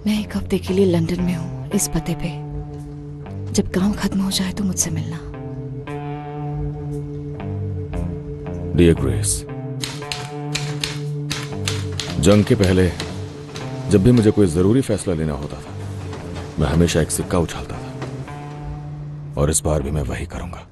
मैं एक हफ्ते के लिए लंदन में हूँ, इस पते पे। जब काम खत्म हो जाए तो मुझसे मिलना। डियर ग्रेस, जंग के पहले जब भी मुझे कोई जरूरी फैसला लेना होता था, मैं हमेशा एक सिक्का उछालता था, और इस बार भी मैं वही करूंगा।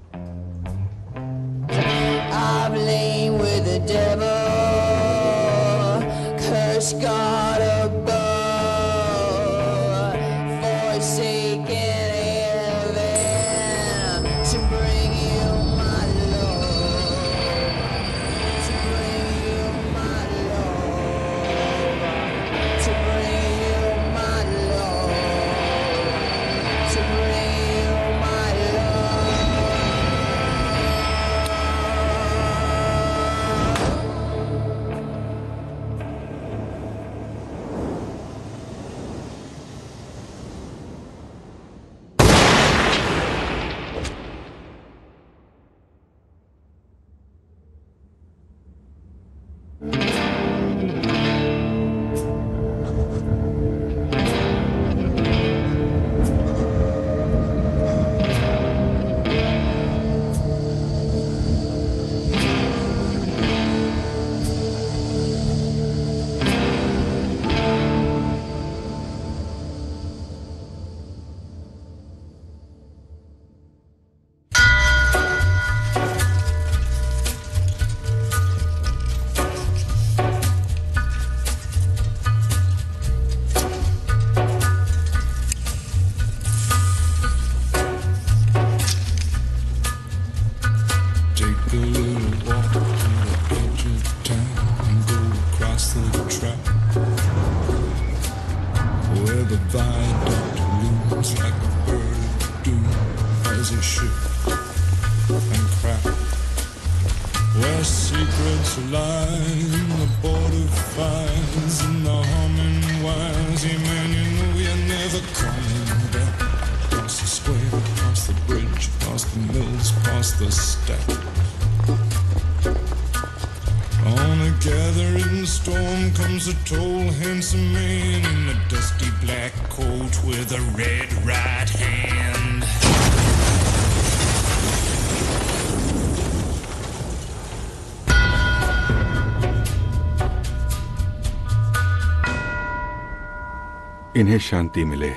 इन्हें शांति मिले।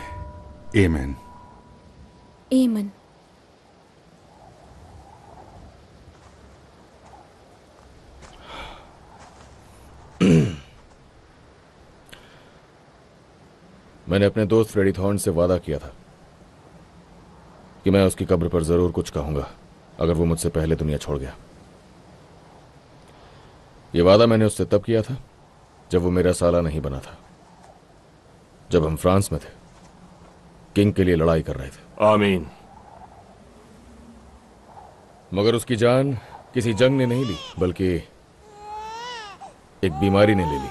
आमीन। आमीन। मैंने अपने दोस्त फ्रेडी थॉर्न से वादा किया था कि मैं उसकी कब्र पर जरूर कुछ कहूंगा अगर वो मुझसे पहले दुनिया छोड़ गया। ये वादा मैंने उससे तब किया था जब वो मेरा साला नहीं बना था, जब हम फ्रांस में थे, किंग के लिए लड़ाई कर रहे थे। आमीन। मगर उसकी जान किसी जंग ने नहीं ली, बल्कि एक बीमारी ने ले ली।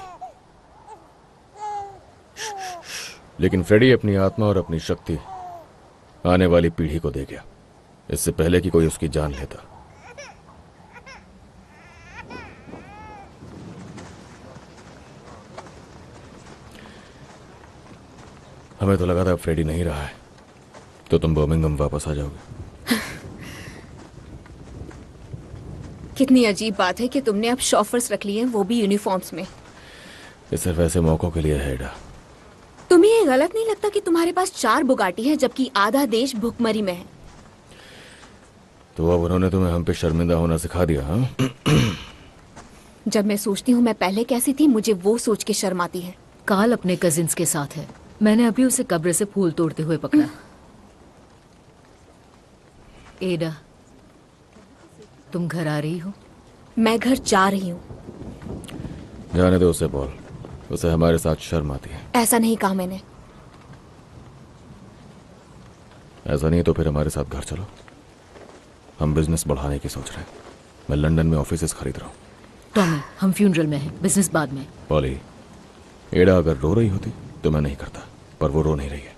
लेकिन फ्रेडी अपनी आत्मा और अपनी शक्ति आने वाली पीढ़ी को दे गया, इससे पहले कि कोई उसकी जान लेता। हमें तो लगा था फ्रेडी नहीं रहा है तो तुम बर्मिंघम वापस आ जाओगे। कितनी अजीब बात है कि तुमने अब शॉफर्स रख लिए हैं, वो भी यूनिफॉर्म्स में। ये सिर्फ ऐसे मौकों के लिए है एडा। तुम्हें ये गलत नहीं लगता कि तुम्हारे पास 4 बुगाटी है जबकि आधा देश भुखमरी में है? तो अब उन्होंने तुम्हें हम पे शर्मिंदा होना सिखा दिया, हाँ? जब मैं सोचती हूँ मैं पहले कैसी थी, मुझे वो सोच के शर्म आती है। कार्ल अपने कजिन्स के साथ है। मैंने अभी उसे कब्र से फूल तोड़ते हुए पकड़ा। एडा, तुम घर आ रही हो? मैं घर जा रही हूँ। जाने दो उसे पॉल, उसे हमारे साथ शर्म आती है। ऐसा नहीं कहा मैंने। ऐसा नहीं तो फिर हमारे साथ घर चलो। हम बिजनेस बढ़ाने की सोच रहे हैं। मैं लंदन में ऑफिसेस खरीद रहा हूँ। टॉमी, हम फ्यूनरल में हैं, बिजनेस बाद में। पॉली, एडा अगर रो रही होती तो मैं नहीं करता, पर वो रो नहीं रही है।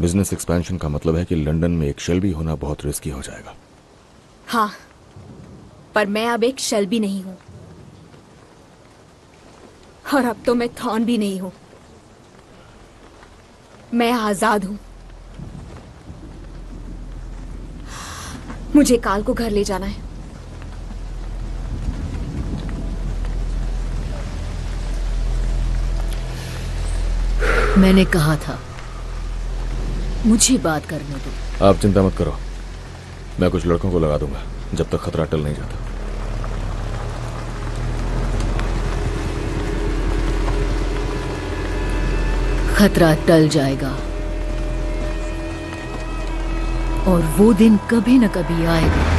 बिजनेस एक्सपेंशन का मतलब है कि लंदन में एक शेल्बी होना बहुत रिस्की हो जाएगा। हाँ, पर मैं अब एक शेल्बी नहीं हूँ, और अब तो मैं थॉर्न भी नहीं हूँ। मैं आजाद हूं। मुझे काल को घर ले जाना है। मैंने कहा था मुझे बात करने दो। आप चिंता मत करो, मैं कुछ लड़कों को लगा दूंगा जब तक खतरा टल नहीं जाता। खतरा टल जाएगा और वो दिन कभी न कभी आएगा।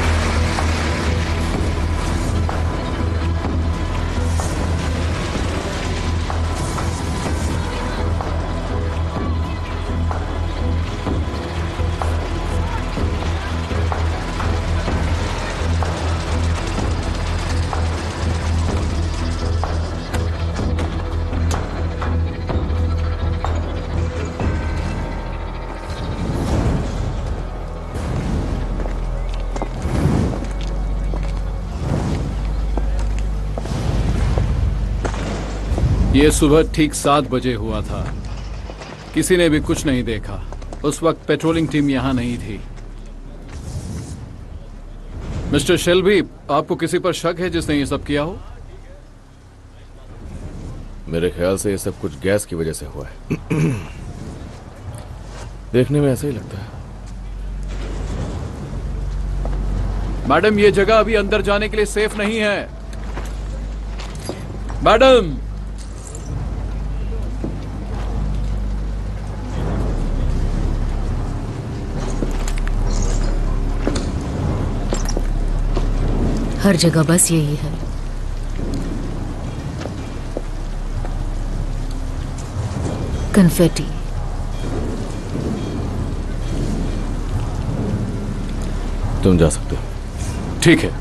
ये सुबह ठीक 7 बजे हुआ था। किसी ने भी कुछ नहीं देखा। उस वक्त पेट्रोलिंग टीम यहां नहीं थी। मिस्टर शेल्बी, आपको किसी पर शक है जिसने ये सब किया हो? मेरे ख्याल से ये सब कुछ गैस की वजह से हुआ है। देखने में ऐसा ही लगता है। मैडम, ये जगह अभी अंदर जाने के लिए सेफ नहीं है। मैडम, हर जगह बस यही है। कन्फेटी। तुम जा सकते हो। ठीक है।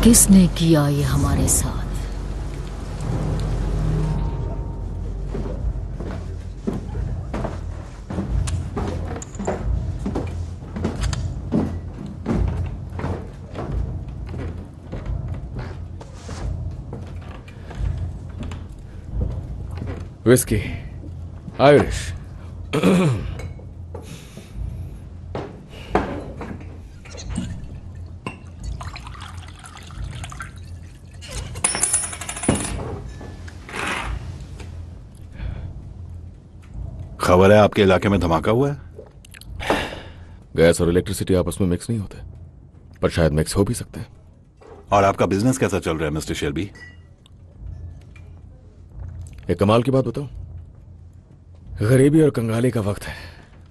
किसने किया ये हमारे साथ? Whisky, Irish. खबर है आपके इलाके में धमाका हुआ है? गैस और इलेक्ट्रिसिटी आपस में मिक्स नहीं होते, पर शायद मिक्स हो भी सकते हैं। और आपका बिजनेस कैसा चल रहा है मिस्टर शेल्बी? एक कमाल की बात बताऊं, गरीबी और कंगाली का वक्त है,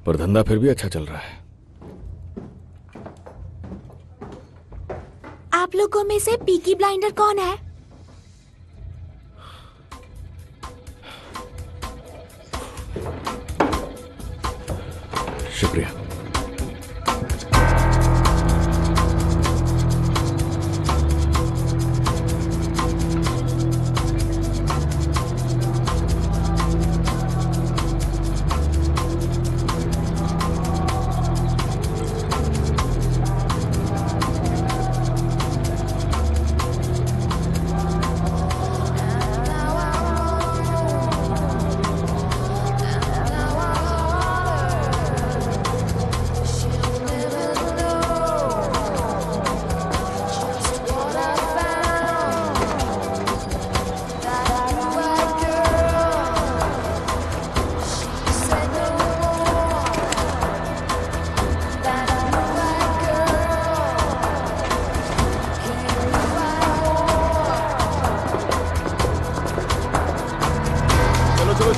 पर धंधा फिर भी अच्छा चल रहा है। आप लोगों में से पीकी ब्लाइंडर कौन है? शुक्रिया।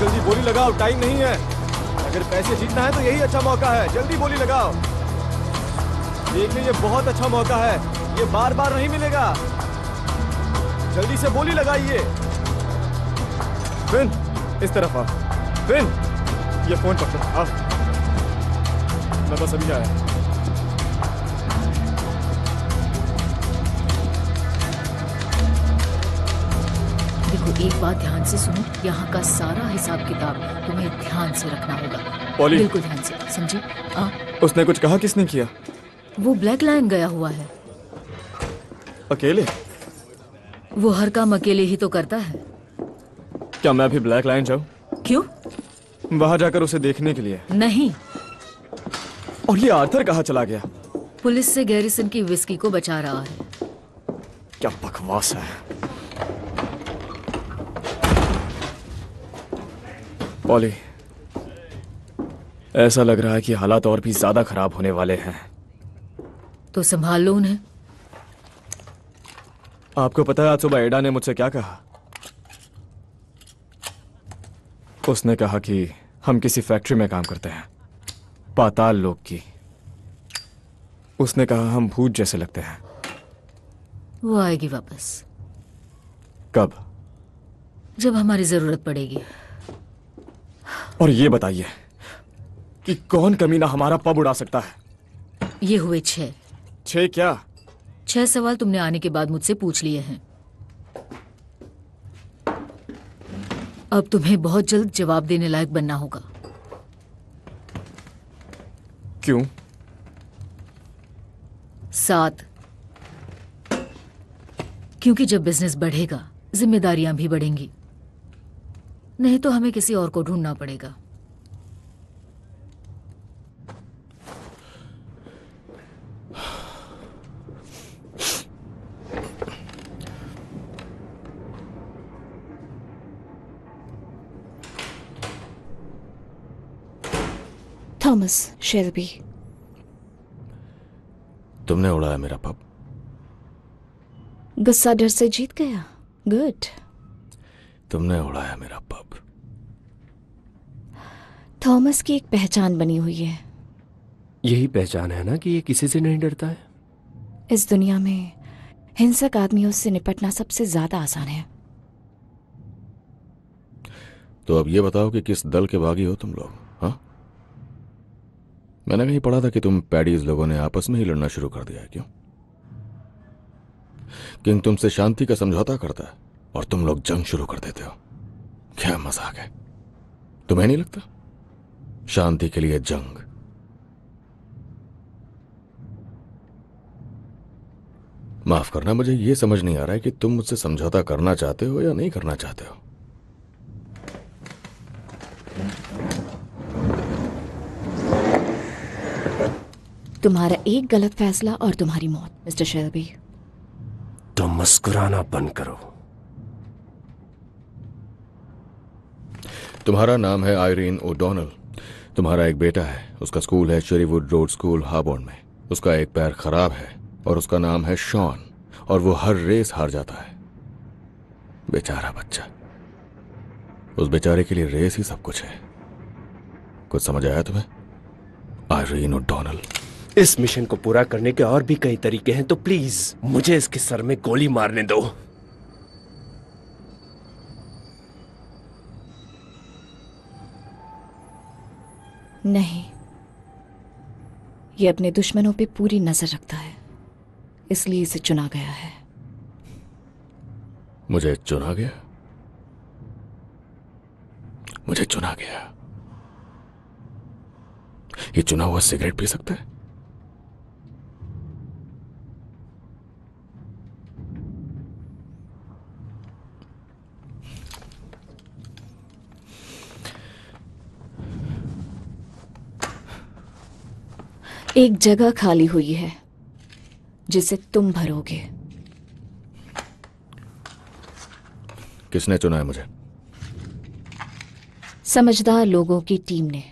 जल्दी बोली लगाओ, टाइम नहीं है। अगर पैसे जीतना है तो यही अच्छा मौका है। जल्दी बोली लगाओ। देखिए, ये बहुत अच्छा मौका है, ये बार बार नहीं मिलेगा। जल्दी से बोली लगाइए। फिन, इस तरफ आ। फिन, ये फोन पकड़ो। आ, मैं बस अभी आया। देखो, एक बात ध्यान से सुनो, यहाँ का सारा हिसाब किताब तुम्हें ध्यान से रखना होगा। पॉली, बिल्कुल ध्यान से, समझी? उसने कुछ कहा? किसने किया? वो ब्लैक लायन गया हुआ है। अकेले? वो हर काम अकेले ही तो करता है। क्या मैं भी ब्लैक लायन जाऊं? क्यों? वहां जाकर उसे देखने के लिए। नहीं, और ये आर्थर कहाँ चला गया? पुलिस से गैरिसन की विस्की को बचा रहा है। क्या बकवास है। पॉली, ऐसा लग रहा है कि हालात और भी ज्यादा खराब होने वाले हैं। तो संभाल लो उन्हें। आपको पता है आज सुबह एडा ने मुझसे क्या कहा? उसने कहा कि हम किसी फैक्ट्री में काम करते हैं, पाताल लोक की। उसने कहा हम भूत जैसे लगते हैं। वो आएगी वापस। कब? जब हमारी जरूरत पड़ेगी। और ये बताइए कि कौन कमीना हमारा पब उड़ा सकता है? ये हुए 6। 6 क्या? 6 सवाल तुमने आने के बाद मुझसे पूछ लिए हैं। अब तुम्हें बहुत जल्द जवाब देने लायक बनना होगा। क्यों? 7, क्योंकि जब बिजनेस बढ़ेगा जिम्मेदारियां भी बढ़ेंगी। नहीं तो हमें किसी और को ढूंढना पड़ेगा। थॉमस शेल्बी, तुमने उड़ाया मेरा पब। गुस्सा डर से जीत गया। गुड। तुमने उड़ाया मेरा पब। थॉमस की एक पहचान बनी हुई है। यही पहचान है ना कि ये किसी से नहीं डरता है। इस दुनिया में हिंसक आदमियों से निपटना सबसे ज्यादा आसान है। तो अब ये बताओ कि किस दल के बागी हो तुम लोग? हाँ, मैंने कहीं पढ़ा था कि तुम पैडीज लोगों ने आपस में ही लड़ना शुरू कर दिया है। क्यों? किंग तुमसे शांति का समझौता करता है और तुम लोग जंग शुरू कर देते हो। क्या मजाक है? तुम्हें नहीं लगता? शांति के लिए जंग। माफ करना, मुझे यह समझ नहीं आ रहा है कि तुम मुझसे समझौता करना चाहते हो या नहीं करना चाहते हो। तुम्हारा एक गलत फैसला और तुम्हारी मौत, मिस्टर शेल्बी। तो मुस्कुराना बंद करो। तुम्हारा नाम है आयरीन ओडोनल। तुम्हारा एक बेटा है, उसका स्कूल है शेरीवुड रोड स्कूल हार्बोर्न में। उसका एक पैर खराब है और उसका नाम है शॉन, और वो हर रेस हार जाता है। बेचारा बच्चा। उस बेचारे के लिए रेस ही सब कुछ है। कुछ समझ आया तुम्हें? Irene O'Donnell. इस मिशन को पूरा करने के और भी कई तरीके हैं, तो प्लीज मुझे इसके सर में गोली मारने दो। नहीं, ये अपने दुश्मनों पे पूरी नजर रखता है, इसलिए इसे चुना गया है। मुझे चुना गया? मुझे चुना गया? ये चुना हुआ सिगरेट पी सकता है? एक जगह खाली हुई है जिसे तुम भरोगे। किसने चुना है मुझे? समझदार लोगों की टीम ने।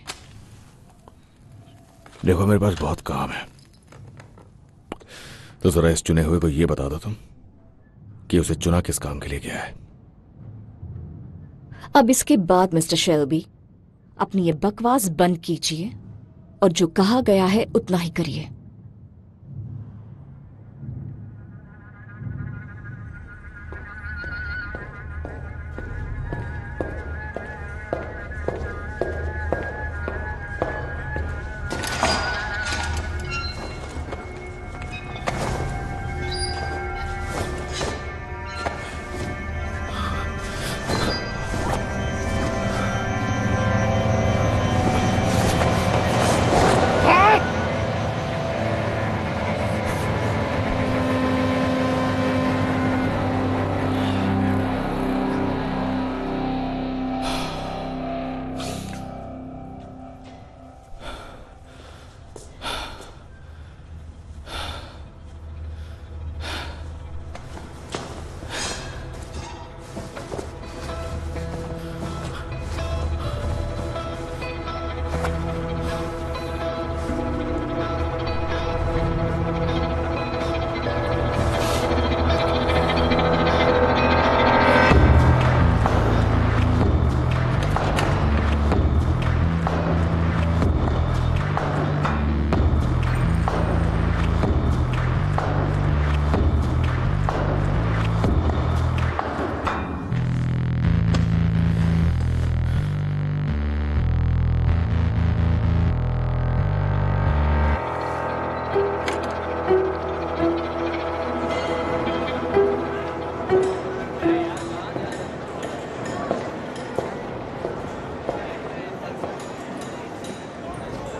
देखो, मेरे पास बहुत काम है, तो जरा इस चुने हुए को यह बता दो तुम कि उसे चुना किस काम के लिए गया है। अब इसके बाद मिस्टर शेल्बी, अपनी ये बकवास बंद कीजिए और जो कहा गया है उतना ही करिए।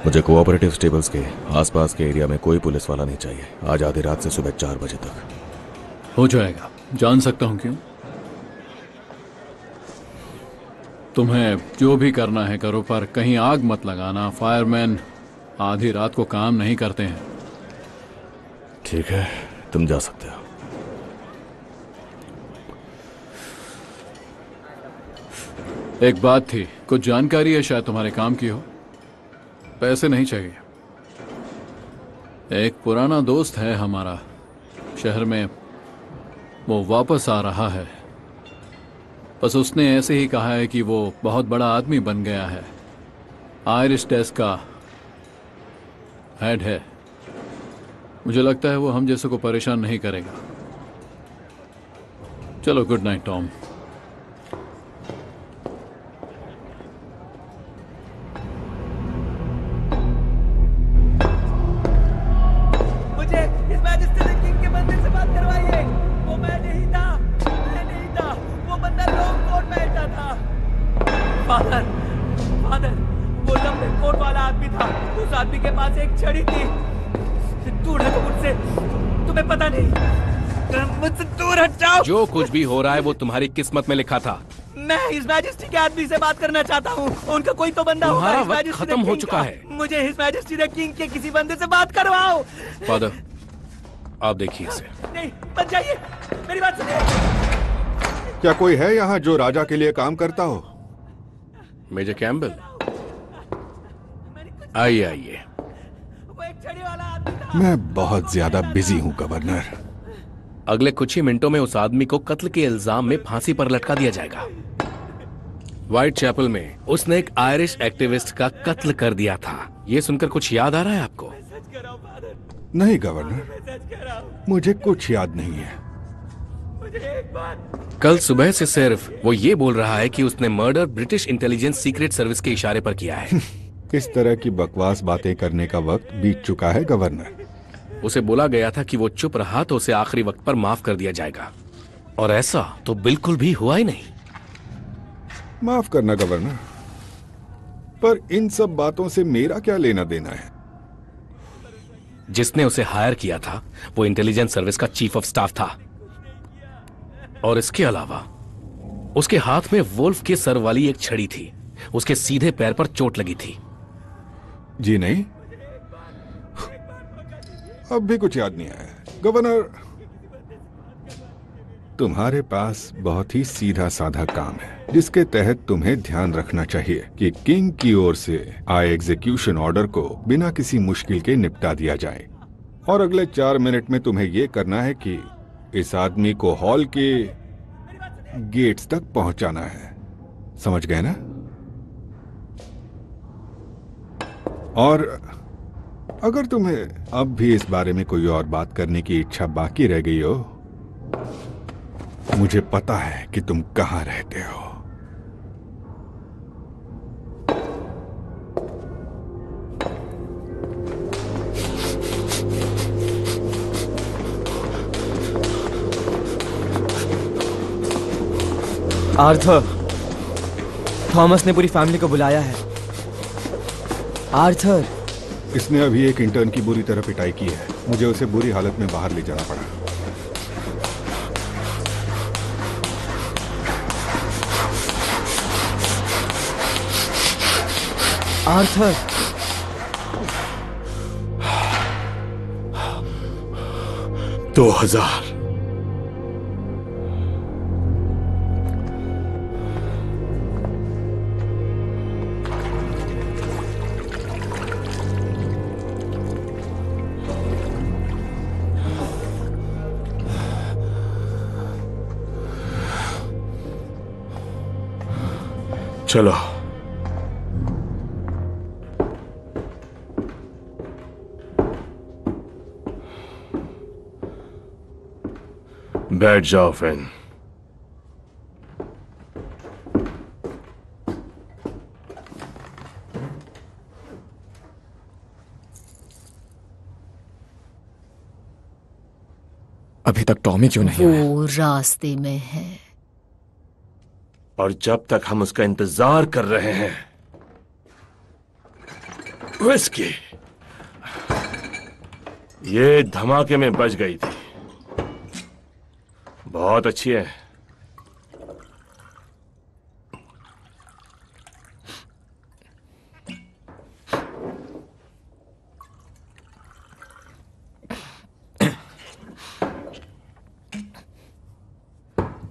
मुझे कोऑपरेटिव स्टेबल्स के आसपास के एरिया में कोई पुलिस वाला नहीं चाहिए आज आधी रात से सुबह 4 बजे तक। हो जाएगा। जान सकता हूं क्यों? तुम्हें जो भी करना है करो, पर कहीं आग मत लगाना। फायरमैन आधी रात को काम नहीं करते हैं। ठीक है, तुम जा सकते हो। एक बात थी, कुछ जानकारी है, शायद तुम्हारे काम की हो। पैसे नहीं चाहिए। एक पुराना दोस्त है हमारा शहर में, वो वापस आ रहा है। बस उसने ऐसे ही कहा है कि वो बहुत बड़ा आदमी बन गया है, आयरिश डेस्क का हेड है। मुझे लगता है वो हम जैसे को परेशान नहीं करेगा। चलो, गुड नाइट टॉम। मुझे इस मैजिस्ट्रेट किंग के बंदे से बात करवाइए। वो मैं नहीं था, मैं नहीं था। वो बंदा लॉन्ग कोट पहनता था। फादर, फादर, वो लंबे कोट वाला आदमी था। उस आदमी के पास एक छड़ी थी। दूर हटो मुझसे, तुम्हें पता नहीं। मुझसे दूर हट जाओ। जो कुछ भी हो रहा है वो तुम्हारी किस्मत में लिखा था। मैं इस मैजिस्ट्री के आदमी से बात करना चाहता हूँ। उनका कोई तो बंदा होगा। तुम्हारा इस वक्त मैजिस्ट्री खत्म हो किंग चुका का। है। मुझे इस मैजिस्ट्री द किंग के किसी बंदे से बात करवाओ। फादर, आप देखिए इसे। नहीं, मत जाइए, मेरी बात सुनिए। क्या कोई है यहाँ जो राजा के लिए काम करता हो? मेजर कैम्बल, आइए आइए। वो एक छड़ी वाला आदमी था। मैं बहुत ज्यादा बिजी हूँ गवर्नर। अगले कुछ ही मिनटों में उस आदमी को कत्ल के इल्जाम में फांसी पर लटका दिया जाएगा। व्हाइट चैपल में उसने एक आयरिश एक्टिविस्ट का कत्ल कर दिया था। ये सुनकर कुछ याद आ रहा है आपको? नहीं गवर्नर, मुझे कुछ याद नहीं है। कल सुबह से सिर्फ वो ये बोल रहा है कि उसने murder British intelligence secret service के इशारे पर किया है। इस तरह की बकवास बातें करने का वक्त बीत चुका है गवर्नर। उसे बोला गया था कि वो चुप रहा तो उसे आखिरी वक्त पर माफ कर दिया जाएगा, और ऐसा तो बिल्कुल भी हुआ ही नहीं। माफ करना गवर्नर, पर इन सब बातों से मेरा क्या लेना देना है? जिसने उसे हायर किया था वो इंटेलिजेंस सर्विस का चीफ ऑफ स्टाफ था, और इसके अलावा उसके हाथ में वुल्फ के सर वाली एक छड़ी थी। उसके सीधे पैर पर चोट लगी थी। जी नहीं, अब भी कुछ याद नहीं आया। गवर्नर, तुम्हारे पास बहुत ही सीधा साधा काम है जिसके तहत तुम्हें ध्यान रखना चाहिए कि किंग की ओर से आए एग्जीक्यूशन ऑर्डर को बिना किसी मुश्किल के निपटा दिया जाए। और अगले 4 मिनट में तुम्हें यह करना है कि इस आदमी को हॉल के गेट्स तक पहुंचाना है। समझ गए ना? और अगर तुम्हें अब भी इस बारे में कोई और बात करने की इच्छा बाकी रह गई हो, मुझे पता है कि तुम कहां रहते हो। आर्थर, थॉमस ने पूरी फैमिली को बुलाया है। आर्थर, इसने अभी एक इंटर्न की बुरी तरह पिटाई की है। मुझे उसे बुरी हालत में बाहर ले जाना पड़ा। आर्थर, 2000। चलो, बैठ जाओ फैन। अभी तक टॉमी क्यों नहीं आया? वो रास्ते में है। और जब तक हम उसका इंतजार कर रहे हैं विस्की ये धमाके में बच गई थी। बहुत अच्छी है।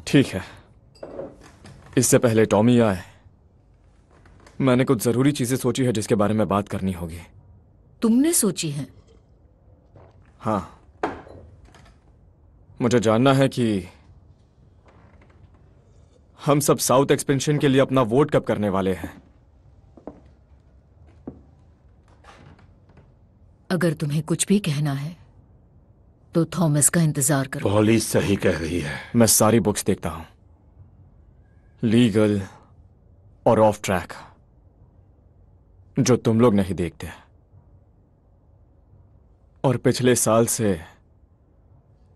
ठीक है, इससे पहले टॉमी आए, मैंने कुछ जरूरी चीजें सोची है जिसके बारे में बात करनी होगी। तुमने सोची है? हाँ, मुझे जानना है कि हम सब साउथ एक्सपेंशन के लिए अपना वोट कब करने वाले हैं। अगर तुम्हें कुछ भी कहना है तो थॉमस का इंतजार करो। पॉली सही कह रही है। मैं सारी बुक्स देखता हूं, लीगल और ऑफ ट्रैक, जो तुम लोग नहीं देखते। और पिछले साल से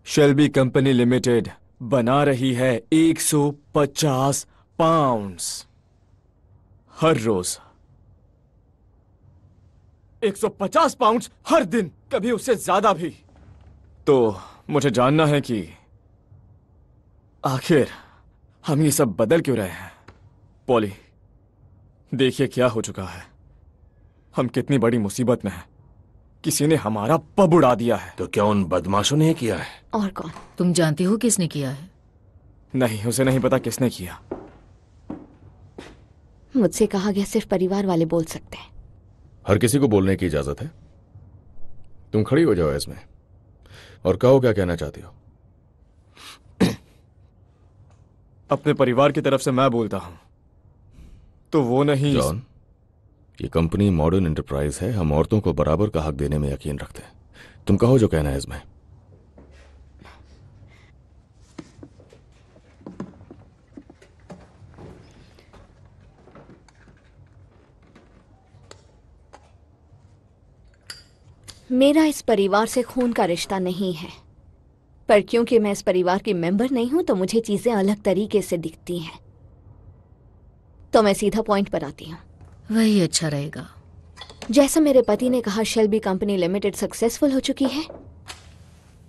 शेल्बी कंपनी लिमिटेड बना रही है 150 पाउंड्स हर रोज। 150 पाउंड्स हर दिन, कभी उससे ज्यादा भी। तो मुझे जानना है कि आखिर हम ये सब बदल क्यों रहे हैं। पॉली, देखिए क्या हो चुका है। हम कितनी बड़ी मुसीबत में हैं। किसी ने हमारा पब उड़ा दिया है। तो क्या उन बदमाशों ने किया है? और कौन? तुम जानती हो किसने किया है? नहीं, उसे नहीं पता किसने किया। मुझसे कहा गया सिर्फ परिवार वाले बोल सकते हैं। हर किसी को बोलने की इजाजत है। तुम खड़ी हो जाओ इसमें और कहो क्या कहना चाहती हो। अपने परिवार की तरफ से मैं बोलता हूं, तो वो नहीं। जॉन, ये कंपनी मॉडर्न एंटरप्राइज है। हम औरतों को बराबर का हक देने में यकीन रखते हैं। तुम कहो जो कहना है इसमें। मेरा इस परिवार से खून का रिश्ता नहीं है, पर क्योंकि मैं इस परिवार की मेंबर नहीं हूं तो मुझे चीजें अलग तरीके से दिखती हैं। तो मैं सीधा पॉइंट पर आती हूं। वही अच्छा रहेगा। जैसा मेरे पति ने कहा, शेल्बी कंपनी लिमिटेड सक्सेसफुल हो चुकी है,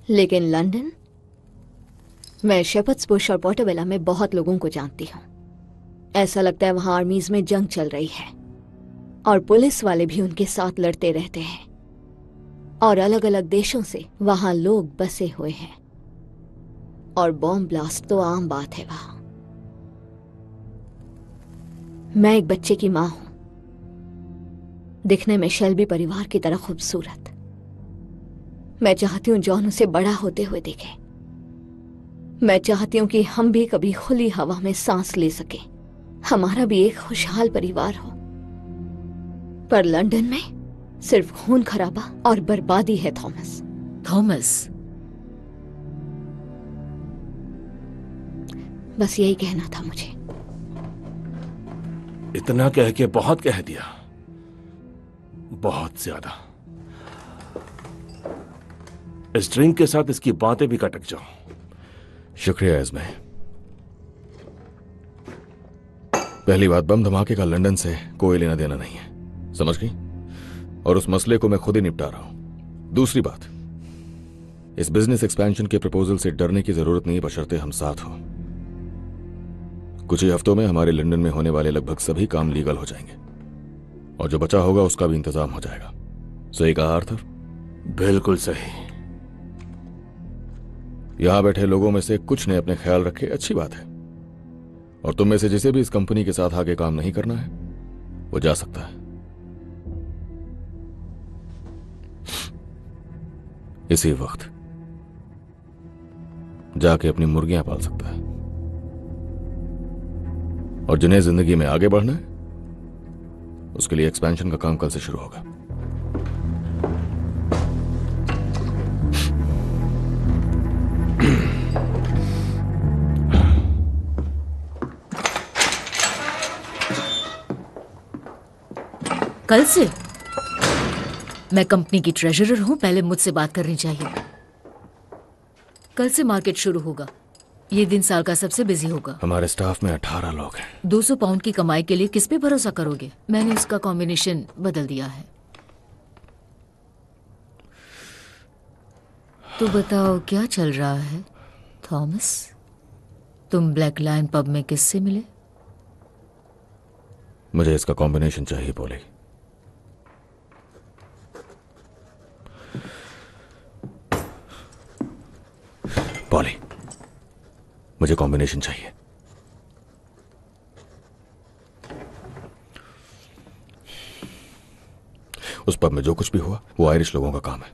लेकिन लंदन, मैं शेपर्ड्स बुश और पोर्टोबेला में बहुत लोगों को जानती हूं। ऐसा लगता है वहां आर्मीज में जंग चल रही है और पुलिस वाले भी उनके साथ लड़ते रहते हैं, और अलग अलग देशों से वहां लोग बसे हुए हैं, और बॉम्ब ब्लास्ट तो आम बात है वहां। मैं एक बच्चे की मां हूं, दिखने में शेल्बी परिवार की तरह खूबसूरत। मैं चाहती हूं जॉन उसे बड़ा होते हुए देखे। मैं चाहती हूं कि हम भी कभी खुली हवा में सांस ले सकें, हमारा भी एक खुशहाल परिवार हो। पर लंदन में सिर्फ खून खराबा और बर्बादी है। थॉमस, बस यही कहना था मुझे। इतना कह के बहुत कह दिया, बहुत ज्यादा। इस ड्रिंक के साथ इसकी बातें भी कटक जाओ। शुक्रिया इसमें। पहली बात, बम धमाके का लंदन से कोई लेना देना नहीं है, समझ गई? और उस मसले को मैं खुद ही निपटा रहा हूं। दूसरी बात, इस बिजनेस एक्सपेंशन के प्रपोजल से डरने की जरूरत नहीं, बशर्ते हम साथ हो। कुछ ही हफ्तों में हमारे लंदन में होने वाले लगभग सभी काम लीगल हो जाएंगे, और जो बचा होगा उसका भी इंतजाम हो जाएगा। सही कहा आर्थर? बिल्कुल सही। यहां बैठे लोगों में से कुछ ने अपने ख्याल रखे, अच्छी बात है। और तुम में से जिसे भी इस कंपनी के साथ आगे काम नहीं करना है वो जा सकता है। इसी वक्त जाके अपनी मुर्गियां पाल सकता है। और जिन्हें जिंदगी में आगे बढ़ना है उसके लिए एक्सपेंशन का काम कल से शुरू होगा। कल से? मैं कंपनी की ट्रेजरर हूं, पहले मुझसे बात करनी चाहिए। कल से मार्केट शुरू होगा। ये दिन साल का सबसे बिजी होगा। हमारे स्टाफ में 18 लोग हैं। 200 पाउंड की कमाई के लिए किस पे भरोसा करोगे? मैंने उसका कॉम्बिनेशन बदल दिया है। तो बताओ क्या चल रहा है थॉमस? तुम ब्लैक लायन पब में किससे मिले? मुझे इसका कॉम्बिनेशन चाहिए पॉली। पॉली, मुझे कॉम्बिनेशन चाहिए। उस पब में जो कुछ भी हुआ वो आयरिश लोगों का काम है,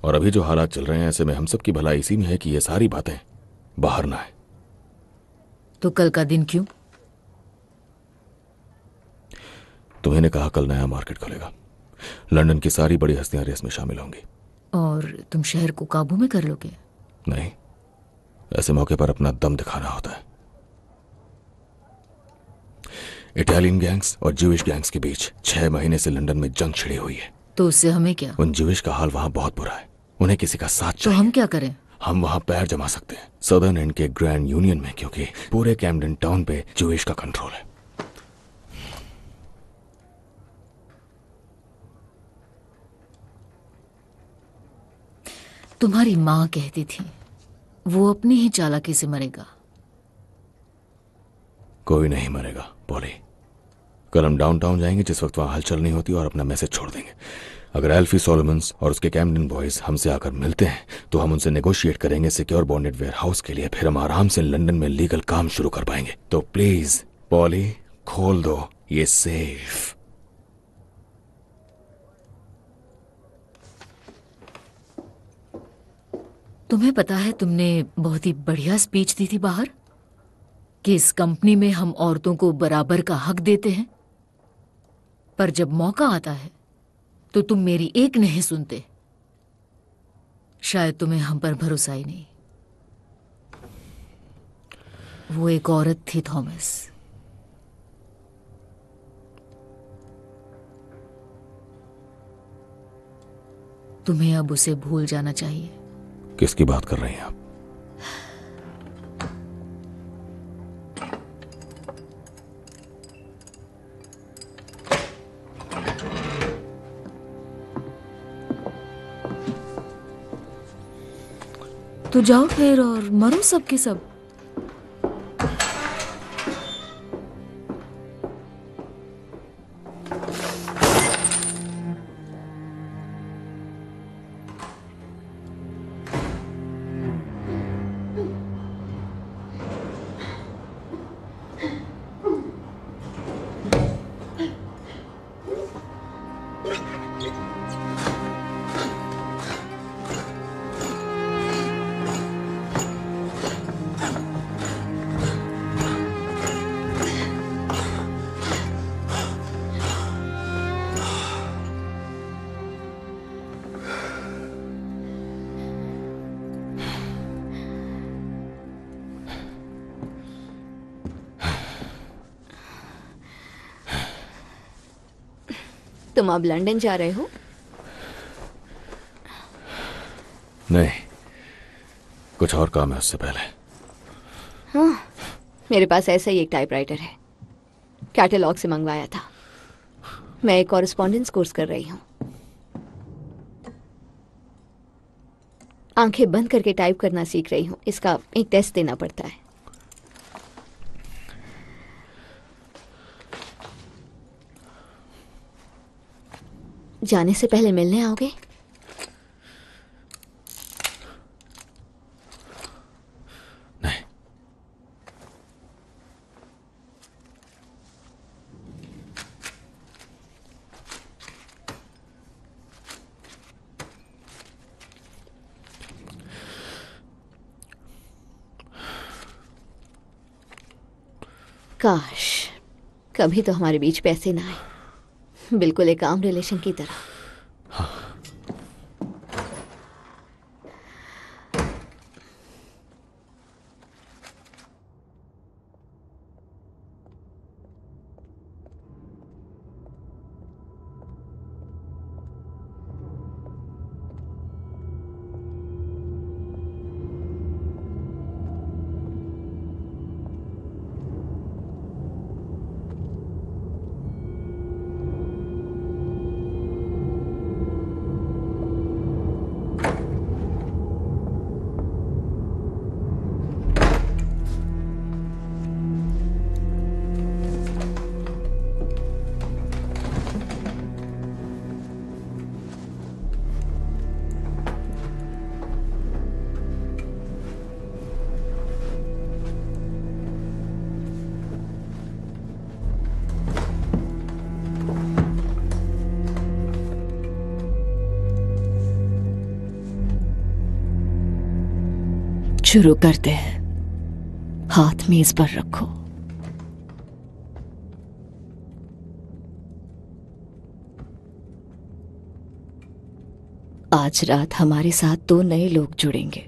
और अभी जो हालात चल रहे हैं ऐसे में हम सब की भलाई इसी में है कि ये सारी बातें बाहर ना आए। तो कल का दिन क्यों? तुम्हें ने कहा कल नया मार्केट खुलेगा, लंदन की सारी बड़ी हस्तियां रेस में शामिल होंगी। और तुम शहर को काबू में कर लोगे? नहीं, ऐसे मौके पर अपना दम दिखाना होता है। इटालियन गैंग्स और ज्यूइश गैंग्स के बीच 6 महीने से लंदन में जंग छिड़ी हुई है। तो उससे हमें क्या? उन ज्यूइश का हाल वहां बहुत बुरा है, उन्हें किसी का साथ तो चाहिए। हम क्या करें? हम वहां पैर जमा सकते हैं सदर्न एंड के ग्रैंड यूनियन में, क्योंकि पूरे कैम्पडन टाउन पे ज्यूइश का कंट्रोल है। तुम्हारी माँ कहती थी वो अपनी ही चालाकी से मरेगा। कोई नहीं मरेगा पॉली। कल हम डाउनटाउन जाएंगे जिस वक्त वहां हलचल नहीं होती और अपना मैसेज छोड़ देंगे। अगर एल्फी सोलोमन्स और उसके कैम्पडन बॉयज हमसे आकर मिलते हैं तो हम उनसे नेगोशिएट करेंगे सिक्योर बॉन्डेड वेयर हाउस के लिए, फिर हम आराम से लंदन में लीगल काम शुरू कर पाएंगे। तो प्लीज पॉली, खोल दो ये सेफ। तुम्हें पता है तुमने बहुत ही बढ़िया स्पीच दी थी बाहर कि इस कंपनी में हम औरतों को बराबर का हक देते हैं, पर जब मौका आता है तो तुम मेरी एक नहीं सुनते। शायद तुम्हें हम पर भरोसा ही नहीं। वो एक औरत थी थॉमस। तुम्हें अब उसे भूल जाना चाहिए। किसकी बात कर रही हैं आप? तो जाओ फिर और मरो सब के सब। तुम अब लंदन जा रहे हो? नहीं, कुछ और काम है उससे पहले। हाँ, मेरे पास ऐसा ही एक टाइपराइटर है, कैटलॉग से मंगवाया था। मैं एक कॉरेस्पॉन्डेंस कोर्स कर रही हूँ। आंखें बंद करके टाइप करना सीख रही हूँ। इसका एक टेस्ट देना पड़ता है। जाने से पहले मिलने आओगे? नहीं। काश कभी तो हमारे बीच पैसे ना आए, बिल्कुल एक आम रिलेशन की तरह। शुरू करते हैं। हाथ मेज पर रखो। आज रात हमारे साथ 2 नए लोग जुड़ेंगे।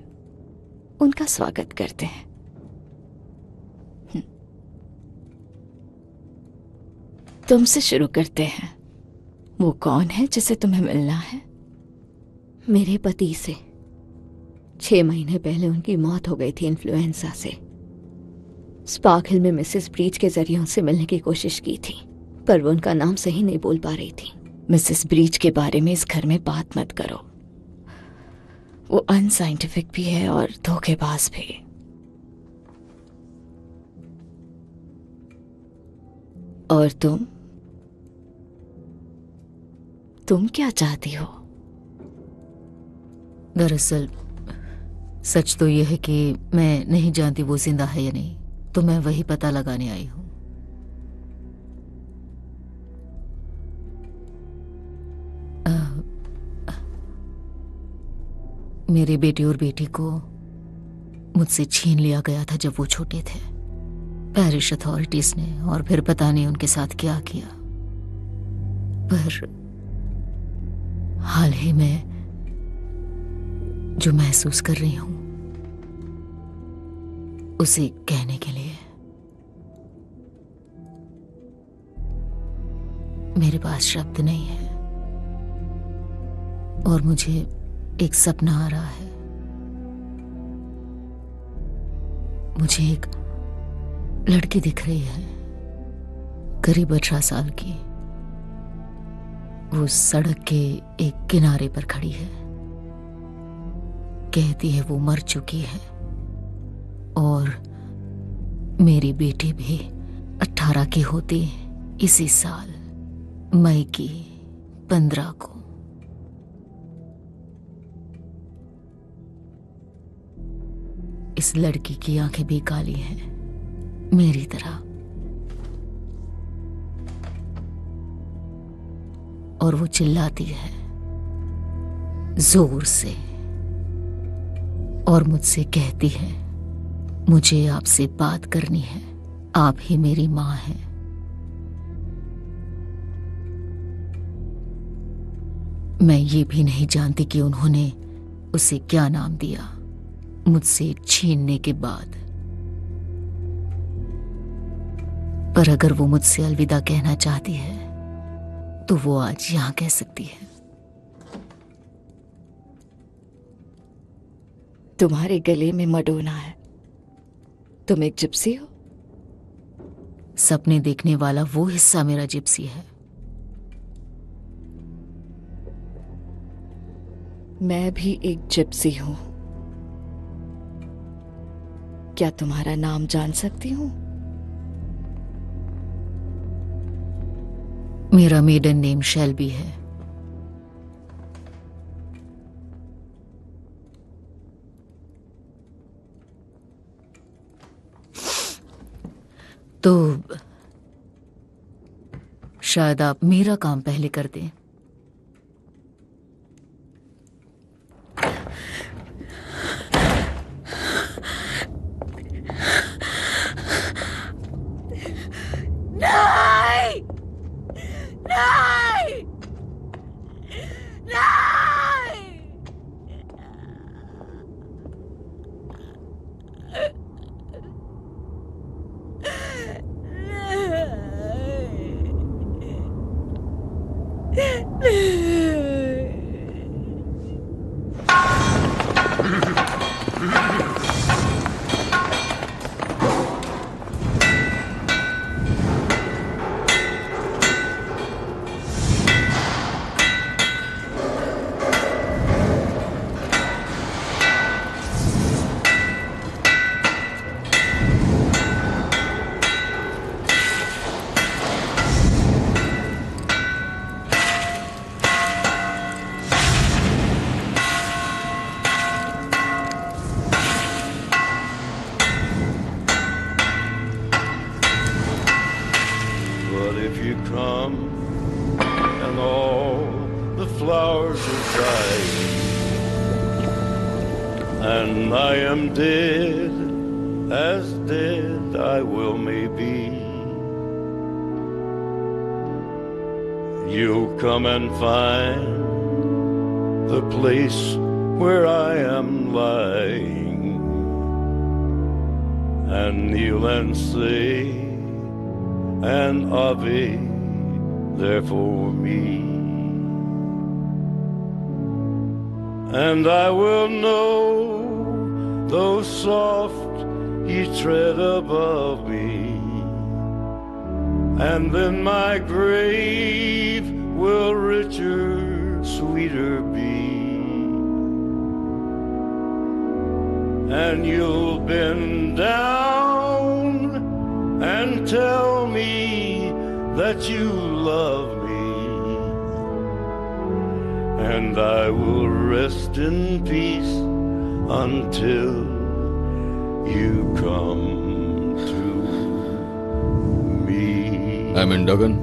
उनका स्वागत करते हैं। तुमसे शुरू करते हैं। वो कौन है जिसे तुम्हें मिलना है? मेरे पति से। 6 महीने पहले उनकी मौत हो गई थी इन्फ्लुएंजा से। स्पार्क हिल में मिसेस ब्रीच के जरिए उनसे मिलने की कोशिश की थी, पर वो उनका नाम सही नहीं बोल पा रही थी। मिसेस ब्रीच के बारे में इस घर में बात मत करो। वो अनसाइंटिफिक भी है और धोखेबाज भी। और तुम क्या चाहती हो? दरअसल सच तो यह है कि मैं नहीं जानती वो जिंदा है या नहीं, तो मैं वही पता लगाने आई हूं। मेरे बेटे और बेटी को मुझसे छीन लिया गया था जब वो छोटे थे, पेरिश अथॉरिटीज ने, और फिर पता नहीं उनके साथ क्या किया। पर हाल ही में जो महसूस कर रही हूं उसे कहने के लिए मेरे पास शब्द नहीं है। और मुझे एक सपना आ रहा है। मुझे एक लड़की दिख रही है, करीब 18 साल की। वो सड़क के एक किनारे पर खड़ी है। कहती है वो मर चुकी है और मेरी बेटी भी 18 की होती इसी साल मई की 15 को। इस लड़की की आंखें भी काली हैं, मेरी तरह, और वो चिल्लाती है जोर से और मुझसे कहती है मुझे आपसे बात करनी है, आप ही मेरी मां हैं। मैं ये भी नहीं जानती कि उन्होंने उसे क्या नाम दिया मुझसे छीनने के बाद। पर अगर वो मुझसे अलविदा कहना चाहती है तो वो आज यहां कह सकती है। तुम्हारे गले में मडोना है। तुम एक जिप्सी हो? सपने देखने वाला वो हिस्सा मेरा जिप्सी है। मैं भी एक जिप्सी हूं। क्या तुम्हारा नाम जान सकती हूं? मेरा मेडन नेम शेल्बी है। तो शायद आप मेरा काम पहले कर दें। नहीं! नहीं! But if you come and all the flowers are dying and I am dead, as dead I will may be. You'll come and find the place where I am lying, and kneel and say an Ave there for me. And I will know, though soft ye tread above me, and then my grave will richer, sweeter be. And you'll bend down and tell me that you love me, and I will rest in peace until you come to me. I'm in Duggan.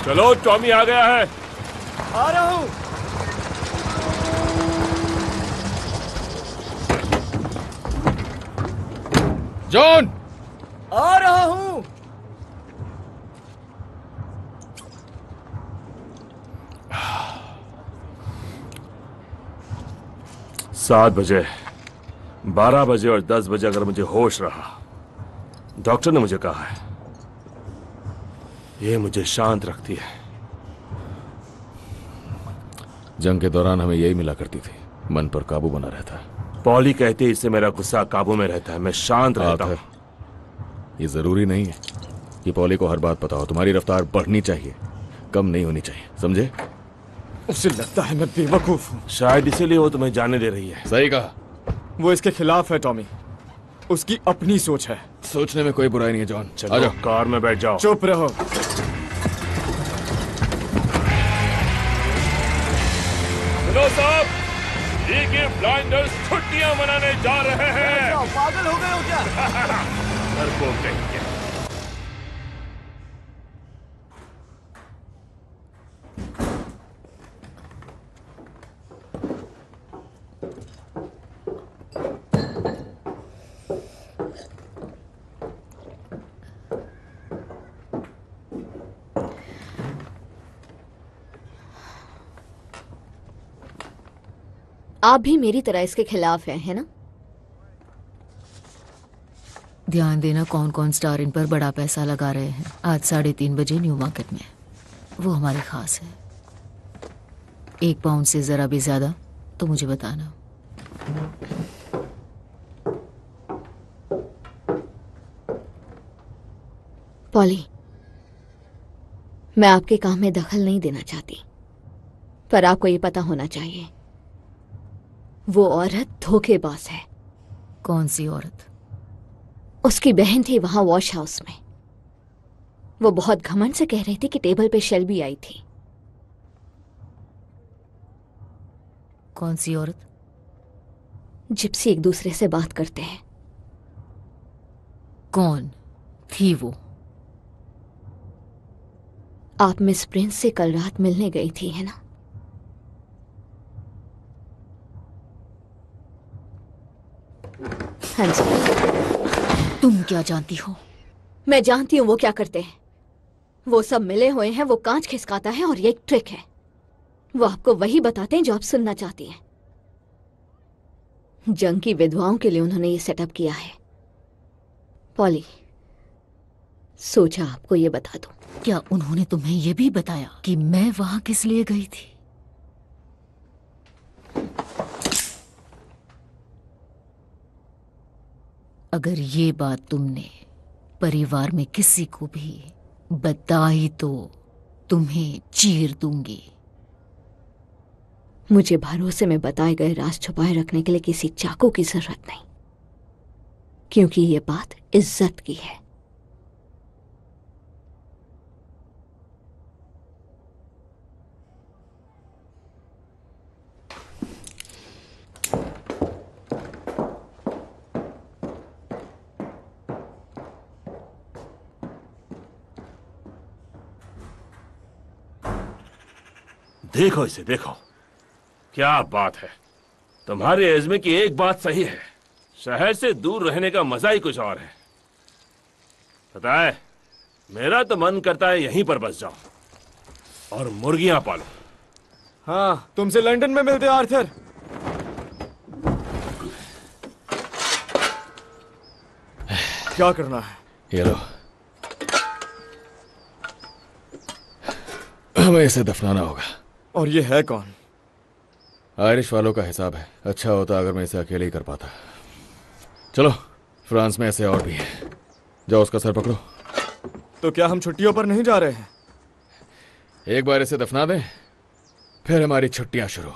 चलो, Tommy आ गया है। आ रहा हूं। John, आ रहा हूं। 7 बजे, 12 बजे और 10 बजे अगर मुझे होश रहा, डॉक्टर ने मुझे कहा है, ये मुझे शांत रखती है। जंग के दौरान हमें यही मिला करती थी, मन पर काबू बना रहता है। पॉली कहती है इससे मेरा गुस्सा काबू में रहता है, मैं शांत रहता हूं। ये जरूरी नहीं है कि पॉली को हर बात पता हो। तुम्हारी रफ्तार बढ़नी चाहिए, कम नहीं होनी चाहिए, समझे? उसे लगता है मैं बेवकूफ हूँ। शायद इसीलिए वो तुम्हें जाने दे रही है। सही कहा। वो इसके खिलाफ है टॉमी, उसकी अपनी सोच है। सोचने में कोई बुराई नहीं है जॉन। चलो, आ जाओ, कार में बैठ जाओ। चुप रहो। हेलो साहब, ये ब्लाइंडर्स छुट्टियां मनाने जा रहे हैं। पागल हो गए हो क्या? डरपोक कहीं के। आप भी मेरी तरह इसके खिलाफ हैं, है ना? ध्यान देना कौन कौन स्टार इन पर बड़ा पैसा लगा रहे हैं। आज 3:30 बजे न्यू मार्केट में, वो हमारे खास है। 1 पाउंड से जरा भी ज्यादा तो मुझे बताना। पॉली, मैं आपके काम में दखल नहीं देना चाहती, पर आपको ये पता होना चाहिए, वो औरत धोखेबाज है। कौन सी औरत? उसकी बहन थी वहां वॉश हाउस में। वो बहुत घमंड से कह रही थी कि टेबल पे शेल्बी आई थी। कौन सी औरत? जिप्सी एक दूसरे से बात करते हैं। कौन थी वो? आप मिस प्रिंस से कल रात मिलने गई थी, है ना? हाँ जी। तुम क्या जानती हो? मैं जानती हूँ वो क्या करते हैं। वो सब मिले हुए हैं, वो कांच खिसकाता है और ये एक ट्रिक है। वो आपको वही बताते हैं जो आप सुनना चाहती हैं। जंग की विधवाओं के लिए उन्होंने ये सेटअप किया है। पॉली, सोचा आपको ये बता दूं। क्या उन्होंने तुम्हें ये भी बताया कि मैं वहां किस लिए गई थी? अगर ये बात तुमने परिवार में किसी को भी बताई तो तुम्हें चीर दूंगी। मुझे भरोसे में बताए गए राज छुपाए रखने के लिए किसी चाकू की जरूरत नहीं, क्योंकि ये बात इज्जत की है। देखो इसे, देखो क्या बात है। तुम्हारे एज़्मे की एक बात सही है, शहर से दूर रहने का मजा ही कुछ और है। पता है, मेरा तो मन करता है यहीं पर बस जाओ और मुर्गियां पालो। हाँ, तुमसे लंदन में मिलते आर्थर। क्या करना है? ये लो, हमें इसे दफनाना होगा। और ये है कौन? आयरिश वालों का हिसाब है। अच्छा होता अगर मैं इसे अकेले ही कर पाता। चलो, फ्रांस में ऐसे और भी है। जाओ उसका सर पकड़ो। तो क्या हम छुट्टियों पर नहीं जा रहे हैं? एक बार इसे दफना दें, फिर हमारी छुट्टियां शुरू।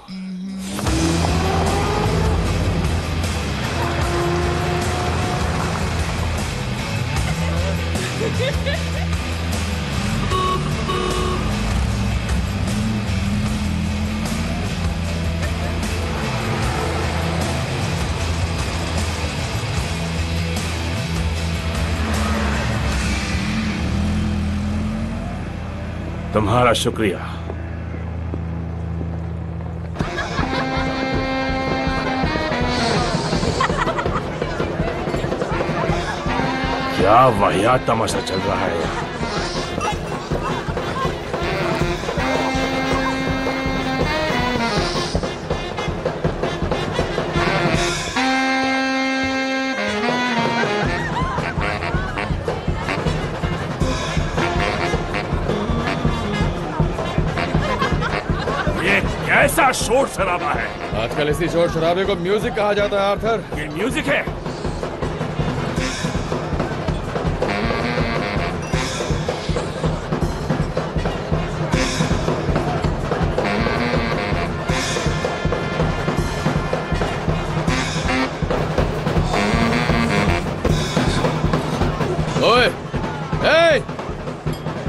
तुम्हारा शुक्रिया। क्या वाहियात तमाशा चल रहा है यहाँ। कैसा शोर शराबा है। आजकल इसी शोर शराबे को म्यूजिक कहा जाता है आर्थर। ये म्यूजिक है। ओए, ए!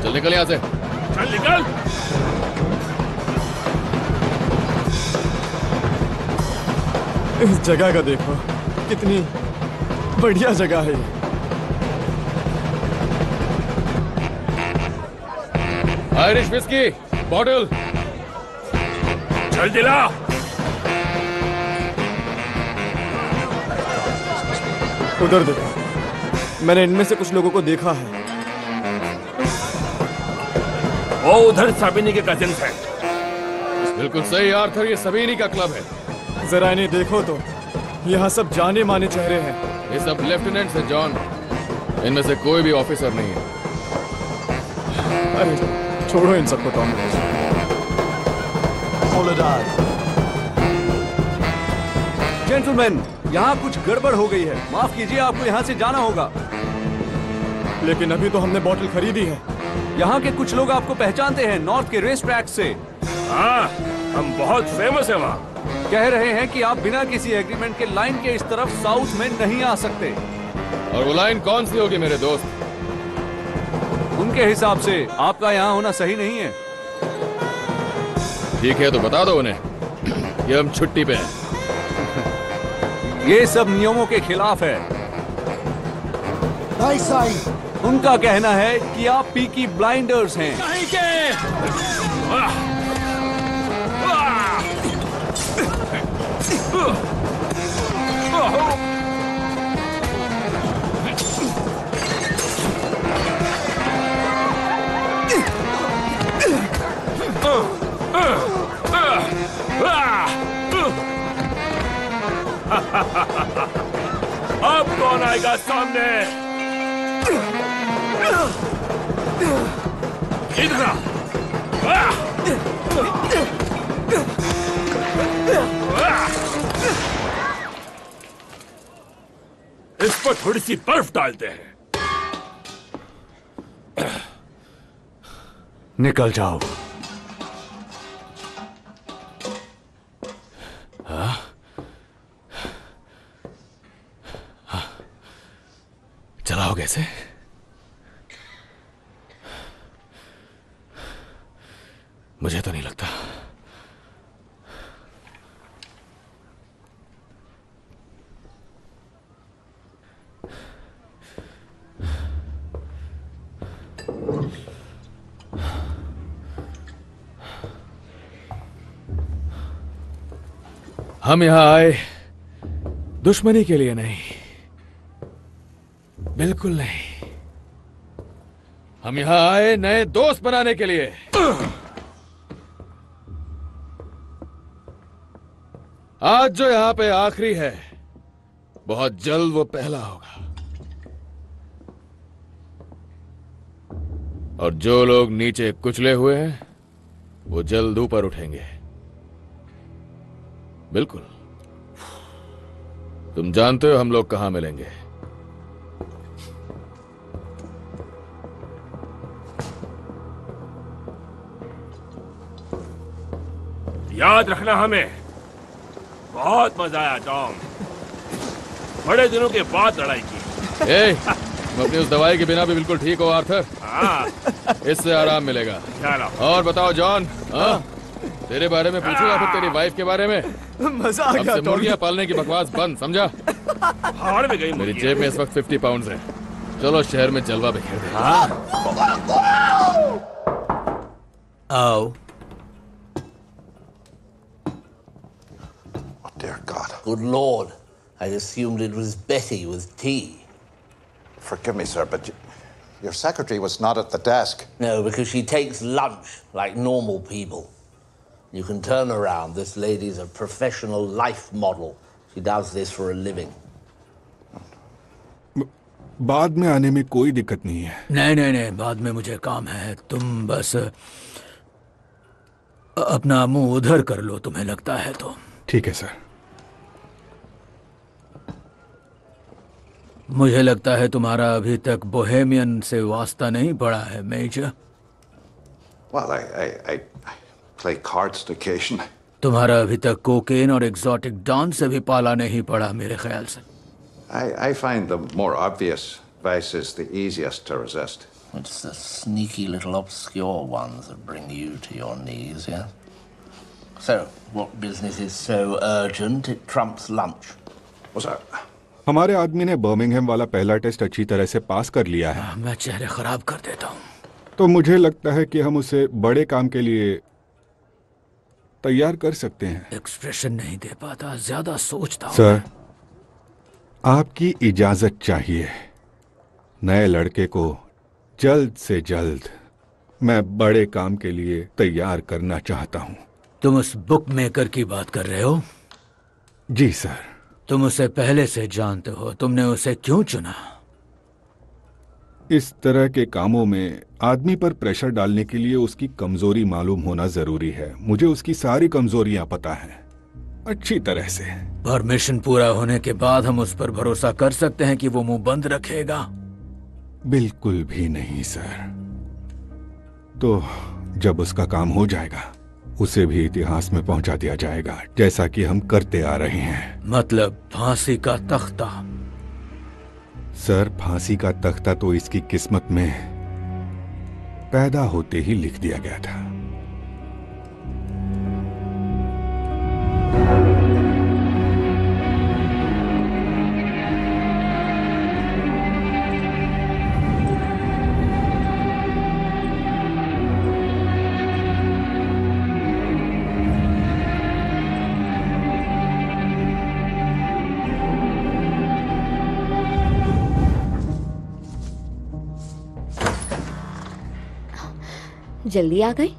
चल निकल यहाँ से। चल निकल। इस जगह का देखो, कितनी बढ़िया जगह है। Irish whisky bottle. चल दिला। उधर देखो, मैंने इनमें से कुछ लोगों को देखा है। वो उधर साबिनी के कजिन्स हैं। बिल्कुल सही आर्थर, ये सबीनी का क्लब है। जरा इन्हें देखो तो, यहाँ सब जाने माने चेहरे हैं। ये सब लेफ्टिनेंट्स हैं जॉन, इनमें से कोई भी ऑफिसर नहीं है। अरे छोड़ो इन सबको टॉम। जेंटलमैन, यहाँ कुछ गड़बड़ हो गई है। माफ कीजिए, आपको यहाँ से जाना होगा। लेकिन अभी तो हमने बोतल खरीदी है। यहाँ के कुछ लोग आपको पहचानते हैं, नॉर्थ के रेस ट्रैक से। हाँ, हम बहुत फेमस है वहाँ। कह रहे हैं कि आप बिना किसी एग्रीमेंट के लाइन के इस तरफ साउथ में नहीं आ सकते। और वो लाइन कौन सी होगी मेरे दोस्त? उनके हिसाब से आपका यहाँ होना सही नहीं है। ठीक है, तो बता दो उन्हें कि हम छुट्टी पे हैं। ये सब नियमों के खिलाफ है। उनका कहना है कि आप पीकी ब्लाइंडर्स हैं। नहीं के। अब कौन आएगा सामने? इधर आ। इस पर थोड़ी सी बर्फ डालते हैं। निकल जाओ। चलाओ कैसे? मुझे तो नहीं लगता। हम यहां आए दुश्मनी के लिए नहीं, बिल्कुल नहीं। हम यहां आए नए दोस्त बनाने के लिए। आज जो यहां पे आखिरी है, बहुत जल्द वो पहला होगा। और जो लोग नीचे कुचले हुए हैं, वो जल्द ऊपर उठेंगे। बिल्कुल। तुम जानते हो हम लोग कहां मिलेंगे। याद रखना, हमें बहुत मजा आया टॉम। बड़े दिनों के बाद लड़ाई की। तुम अपनी उस दवाई के बिना भी बिल्कुल ठीक हो आर्थर। हाँ। इससे आराम मिलेगा। चलो। और बताओ जॉन, हाँ? तेरे बारे में पूछूंगा फिर तेरी वाइफ के बारे में। मजा आ गया। मुर्गियां पालने की बकवास बंद, समझा? हार में गई मेरी जेब में इस वक्त 50 पाउंड है। चलो शहर में जलवा बिखेर दे। आओ। Dear God. Good Lord, I assumed it was Betty with tea. Forgive me, sir, but your secretary was not at the desk. No, because she takes lunch like normal people. You can turn around. This lady's a professional life model. She does this for a living. बाद में आने में कोई दिक्कत नहीं है। नहीं, बाद में मुझे काम है। तुम बस अपना मुंह उधर कर लो, तुम्हें लगता है तो। ठीक है सर। मुझे लगता है तुम्हारा अभी तक बोहेमियन से वास्ता नहीं पड़ा है, major. Well, I play cards occasionally. तुम्हारा अभी तक कोकेन और एग्जॉटिक डांस से भी पाला नहीं पड़ा, मेरे ख्याल से। I find the more obvious vices the easiest to resist. It's the sneaky little obscure ones that bring you to your knees, yeah? So, what business is so urgent it trumps lunch? What's that? हमारे आदमी ने Birmingham वाला पहला test अच्छी तरह से पास कर लिया है। मैं चेहरे खराब कर देता हूँ। तो मुझे लगता है कि हम उसे बड़े काम के लिए तैयार कर सकते हैं। एक्सप्रेशन नहीं दे पाता, ज्यादा सोचता हूँ। सर, आपकी इजाजत चाहिए। नए लड़के को जल्द से जल्द मैं बड़े काम के लिए तैयार करना चाहता हूँ। तुम उस बुक मेकर की बात कर रहे हो? जी सर। तुम उसे पहले से जानते हो, तुमने उसे क्यों चुना? इस तरह के कामों में आदमी पर प्रेशर डालने के लिए उसकी कमजोरी मालूम होना जरूरी है। मुझे उसकी सारी कमजोरियां पता हैं, अच्छी तरह से। परमिशन पूरा होने के बाद हम उस पर भरोसा कर सकते हैं कि वो मुंह बंद रखेगा? बिल्कुल भी नहीं सर। तो जब उसका काम हो जाएगा, उसे भी इतिहास में पहुंचा दिया जाएगा, जैसा कि हम करते आ रहे हैं। मतलब फांसी का तख्ता? सर, फांसी का तख्ता तो इसकी किस्मत में पैदा होते ही लिख दिया गया था। जल्दी आ गई?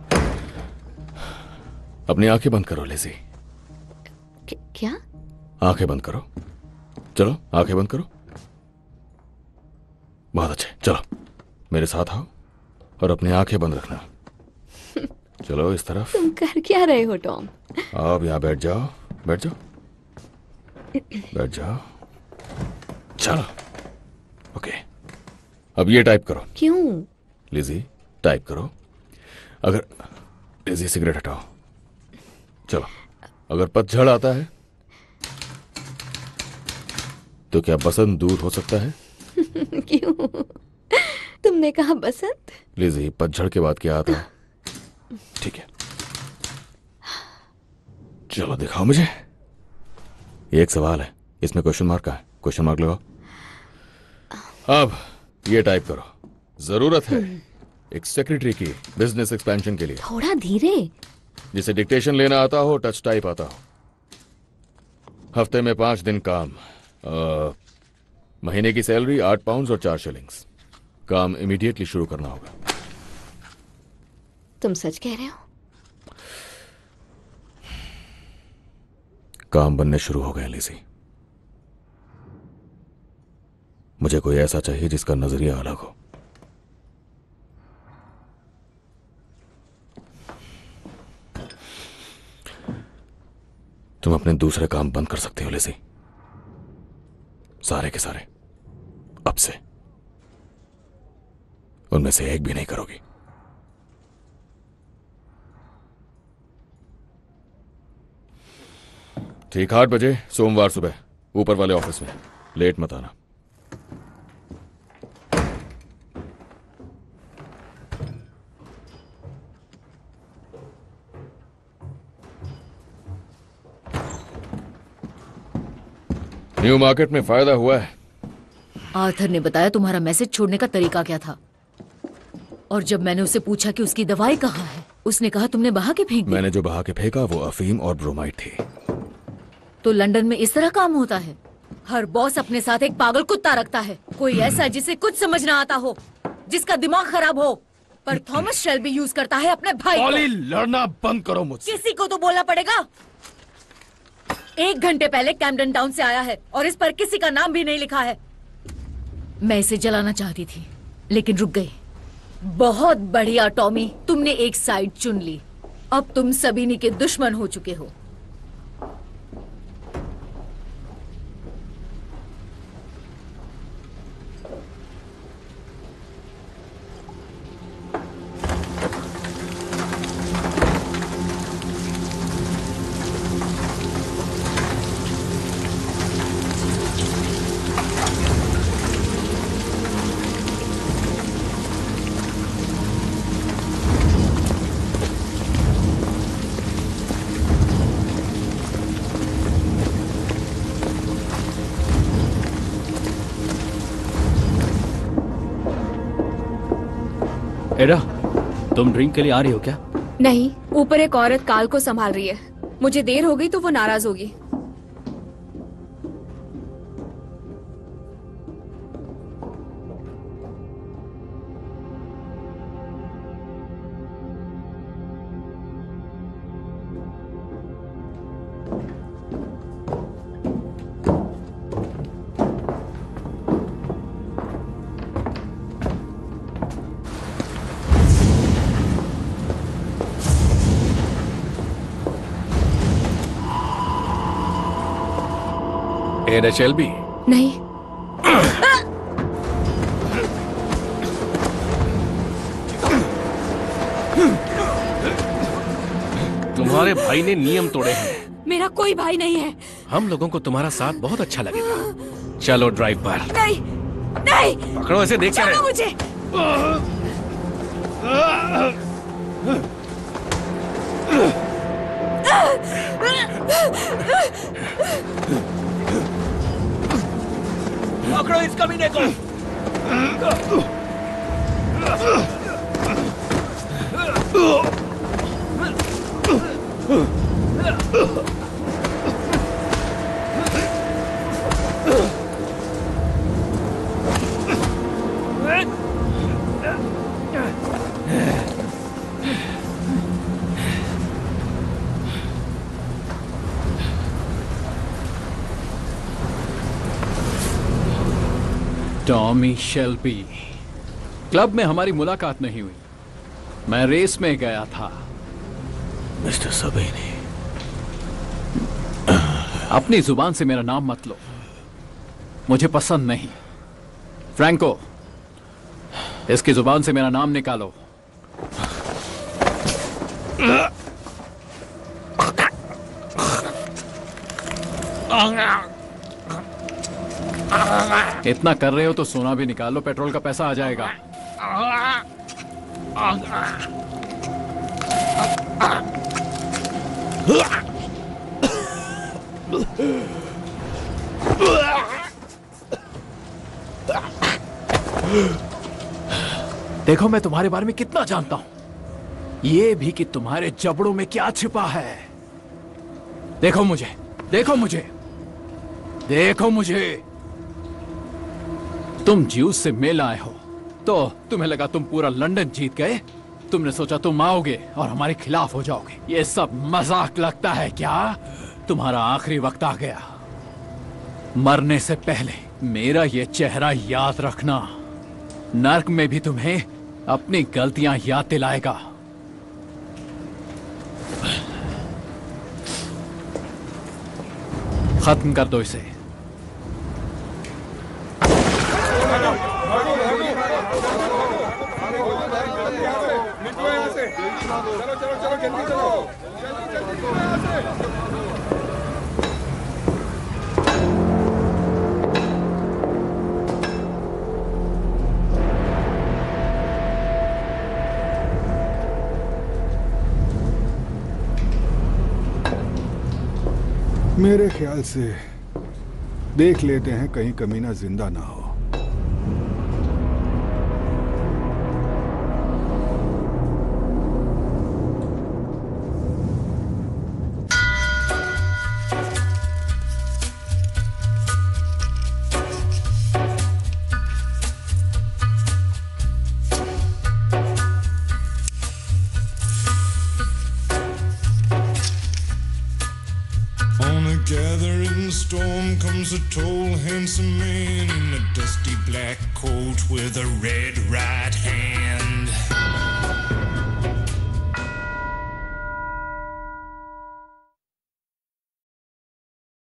अपनी आंखें बंद करो लेज़ी। क्या? आंखें बंद करो। चलो आंखें बंद करो। बहुत अच्छे, चलो मेरे साथ आओ और अपनी आंखें बंद रखना। चलो इस तरफ। तुम कर क्या रहे हो टॉम? आप यहाँ बैठ जाओ, बैठ जाओ, बैठ जाओ। चलो ओके, अब ये टाइप करो। क्यों? लिज़ी टाइप करो। अगर लिज़ी सिगरेट हटाओ। चलो, अगर पतझड़ आता है तो क्या बसंत दूर हो सकता है? क्यों? तुमने कहा बसंत? लिज़ी, पतझड़ के बाद क्या आता है? ठीक है, चलो दिखाओ मुझे। ये एक सवाल है, इसमें क्वेश्चन मार्क का है। क्वेश्चन मार्क लगाओ। अब ये टाइप करो। जरूरत है एक सेक्रेटरी की बिजनेस एक्सपेंशन के लिए। थोड़ा धीरे। जिसे डिक्टेशन लेना आता हो, टच टाइप आता हो। हफ्ते में 5 दिन काम, महीने की सैलरी 8 पाउंड और 4 शिलिंग्स। काम इमीडिएटली शुरू करना होगा। तुम सच कह रहे हो? काम बनने शुरू हो गए लिज़ी। मुझे कोई ऐसा चाहिए जिसका नजरिया अलग हो। तुम अपने दूसरे काम बंद कर सकते हो लिज़ी, सारे के सारे। अब से उनमें से एक भी नहीं करोगी। ठीक 8 बजे सोमवार सुबह ऊपर वाले ऑफिस में। लेट मत आना। न्यू मार्केट में फायदा हुआ है। आर्थर ने बताया तुम्हारा मैसेज छोड़ने का तरीका क्या था, और जब मैंने उससे पूछा कि उसकी दवाई कहाँ है, उसने कहा तुमने बहा के फेंक दी। मैंने जो बहा के फेंका वो अफीम और ब्रोमाइड थी। तो लंदन में इस तरह काम होता है? हर बॉस अपने साथ एक पागल कुत्ता रखता है, कोई ऐसा जिसे कुछ समझ ना आता हो, जिसका दिमाग खराब हो। पर थॉमस शेल्बी यूज करता है अपने भाई को। लड़ना बंद करो मुझसे। किसी को तो बोलना पड़ेगा। 1 घंटे पहले कैम्पटन टाउन से आया है और इस पर किसी का नाम भी नहीं लिखा है। मैं इसे जलाना चाहती थी लेकिन रुक गई। बहुत बढ़िया टॉमी, तुमने एक साइड चुन ली। अब तुम सबीनी के दुश्मन हो चुके हो। एडा, तुम ड्रिंक के लिए आ रही हो क्या? नहीं, ऊपर एक औरत काल को संभाल रही है। मुझे देर हो गई तो वो नाराज होगी। एडा शेल्बी। नहीं। तुम्हारे भाई ने नियम तोड़े हैं। मेरा कोई भाई नहीं है। हम लोगों को तुम्हारा साथ बहुत अच्छा लगेगा। चलो ड्राइव पर। नहीं, नहीं। पकड़ो इसे, देख क्या रहे हो? मुझे। पकड़ो इस कमीने को। Tommy Shelby. क्लब में हमारी मुलाकात नहीं हुई, मैं रेस में गया था। मिस्टर सबीनी, अपनी जुबान से मेरा नाम मत लो, मुझे पसंद नहीं। फ्रैंको, इसकी जुबान से मेरा नाम निकालो। इतना कर रहे हो तो सोना भी निकालो, पेट्रोल का पैसा आ जाएगा। देखो मैं तुम्हारे बारे में कितना जानता हूं, ये भी कि तुम्हारे जबड़ों में क्या छिपा है। देखो मुझे, देखो मुझे। देखो मुझे, तुम ज्यूस से मेल आए हो तो तुम्हें लगा तुम पूरा लंदन जीत गए। तुमने सोचा तुम आओगे और हमारे खिलाफ हो जाओगे। ये सब मजाक लगता है क्या? तुम्हारा आखिरी वक्त आ गया। मरने से पहले मेरा ये चेहरा याद रखना। नर्क में भी तुम्हें अपनी गलतियां याद दिलाएगा। खत्म कर दो इसे। मेरे ख्याल से देख लेते हैं कहीं कमीना जिंदा ना हो। Gathering storm comes a tall, handsome man in a dusty black coat with a red right hand.